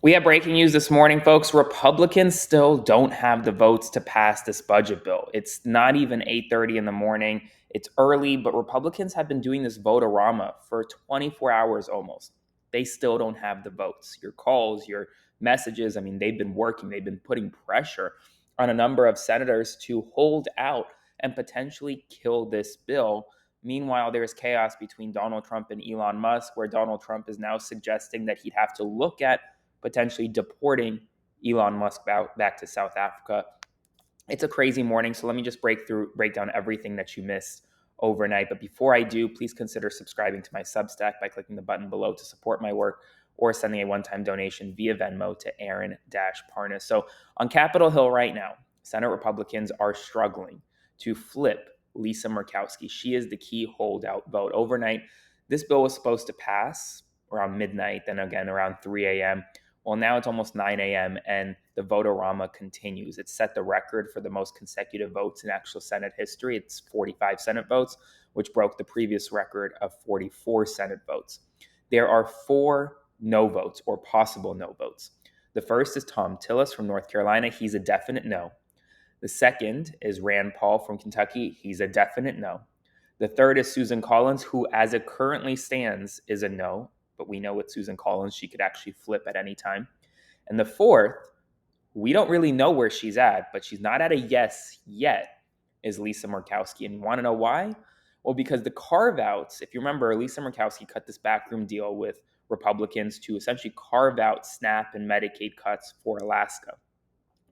We have breaking news this morning, folks. Republicans still don't have the votes to pass this budget bill. It's not even 8:30 in the morning. It's early, but Republicans have been doing this vote-a-rama for 24 hours almost. They still don't have the votes. Your calls, your messages, they've been working. They've been putting pressure on a number of senators to hold out and potentially kill this bill. Meanwhile, there's chaos between Donald Trump and Elon Musk, where Donald Trump is now suggesting that he'd have to look at potentially deporting Elon Musk back to South Africa. It's a crazy morning, so let me just break down everything that you missed overnight. But before I do, please consider subscribing to my Substack by clicking the button below to support my work or sending a one-time donation via Venmo to Aaron-Parnas. So on Capitol Hill right now, Senate Republicans are struggling to flip Lisa Murkowski. She is the key holdout vote. Overnight, this bill was supposed to pass around midnight, then again around 3 a.m. Well, now it's almost 9 a.m. and the vote-a-rama continues. It set the record for the most consecutive votes in actual Senate history. It's 45 Senate votes, which broke the previous record of 44 Senate votes. There are 4 no votes or possible no votes. The first is Tom Tillis from North Carolina. He's a definite no. The second is Rand Paul from Kentucky. He's a definite no. The third is Susan Collins, who, as it currently stands, is a no. But we know with Susan Collins, she could actually flip at any time. And the fourth, we don't really know where she's at, but she's not at a yes yet, is Lisa Murkowski. And you want to know why? Well, because the carve-outs, if you remember, Lisa Murkowski cut this backroom deal with Republicans to essentially carve out SNAP and Medicaid cuts for Alaska.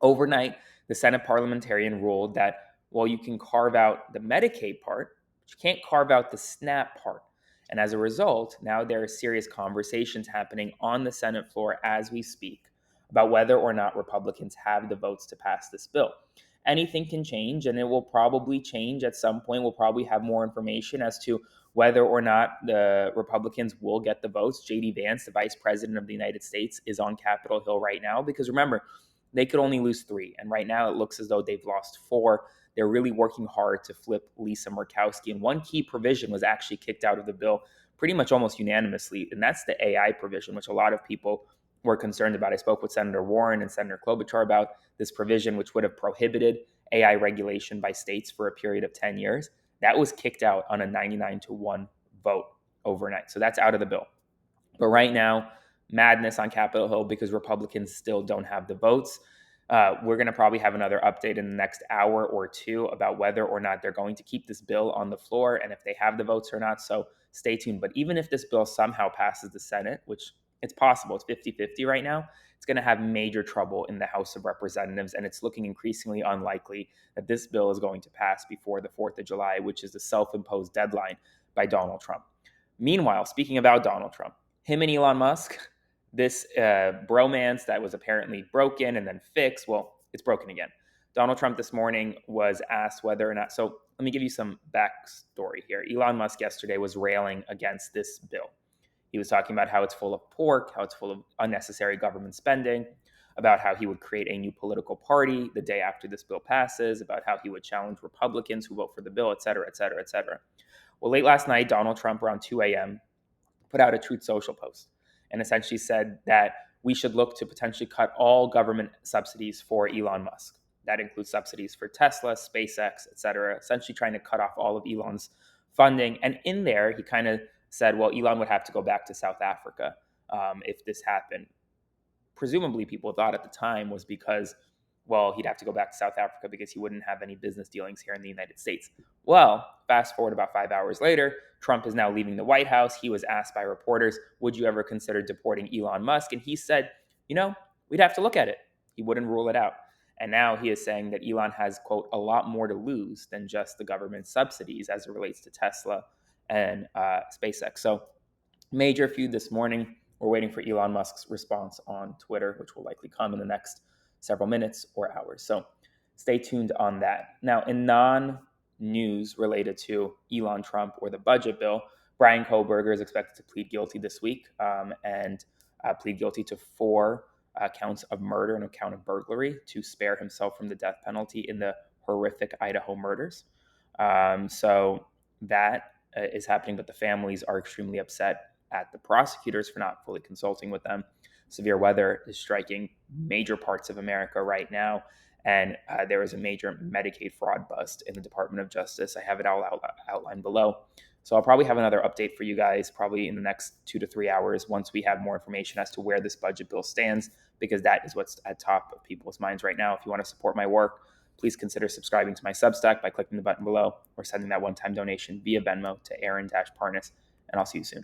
Overnight, the Senate parliamentarian ruled that, well, you can carve out the Medicaid part, but you can't carve out the SNAP part. And as a result, now there are serious conversations happening on the Senate floor as we speak about whether or not Republicans have the votes to pass this bill. Anything can change, and it will probably change at some point. We'll probably have more information as to whether or not the Republicans will get the votes. J.D. Vance, the Vice President of the United States, is on Capitol Hill right now because remember, they could only lose 3. And right now it looks as though they've lost 4. They're really working hard to flip Lisa Murkowski. And one key provision was actually kicked out of the bill pretty much almost unanimously, and that's the AI provision, which a lot of people were concerned about. I spoke with Senator Warren and Senator Klobuchar about this provision, which would have prohibited AI regulation by states for a period of 10 years. That was kicked out on a 99-1 vote overnight. So that's out of the bill. But right now, madness on Capitol Hill because Republicans still don't have the votes. We're going to probably have another update in the next hour or two about whether or not they're going to keep this bill on the floor and if they have the votes or not. So stay tuned. But even if this bill somehow passes the Senate, which it's possible, it's 50-50 right now, it's going to have major trouble in the House of Representatives. And it's looking increasingly unlikely that this bill is going to pass before the 4th of July, which is the self-imposed deadline by Donald Trump. Meanwhile, speaking about Donald Trump, him and Elon Musk, this bromance that was apparently broken and then fixed, well, it's broken again. Donald Trump this morning was asked whether or not, so let me give you some backstory here. Elon Musk yesterday was railing against this bill. He was talking about how it's full of pork, how it's full of unnecessary government spending, about how he would create a new political party the day after this bill passes, about how he would challenge Republicans who vote for the bill, et cetera, et cetera, et cetera. Well, late last night, Donald Trump, around 2 a.m., put out a Truth Social post and essentially said that we should look to potentially cut all government subsidies for Elon Musk. That includes subsidies for Tesla, SpaceX, et cetera, essentially trying to cut off all of Elon's funding. And in there, he kind of said, well, Elon would have to go back to South Africa if this happened. Presumably, people thought at the time was because, well, he'd have to go back to South Africa because he wouldn't have any business dealings here in the United States. Well, fast forward about 5 hours later, Trump is now leaving the White House. He was asked by reporters, would you ever consider deporting Elon Musk? And he said, we'd have to look at it. He wouldn't rule it out. And now he is saying that Elon has, quote, a lot more to lose than just the government subsidies as it relates to Tesla and SpaceX. So major feud this morning. We're waiting for Elon Musk's response on Twitter, which will likely come in the next several minutes or hours. So stay tuned on that. Now, in non-news related to Elon Trump or the budget bill, Brian Kohberger is expected to plead guilty this week and plead guilty to 4 counts of murder and a count of burglary to spare himself from the death penalty in the horrific Idaho murders. So that is happening, but the families are extremely upset at the prosecutors for not fully consulting with them. severe weather is striking major parts of America right now. And there was a major Medicaid fraud bust in the Department of Justice. I have it all outlined below. So I'll probably have another update for you guys probably in the next 2 to 3 hours once we have more information as to where this budget bill stands, because that is what's at top of people's minds right now. If you want to support my work, please consider subscribing to my Substack by clicking the button below or sending that one-time donation via Venmo to Aaron-Parnas, and I'll see you soon.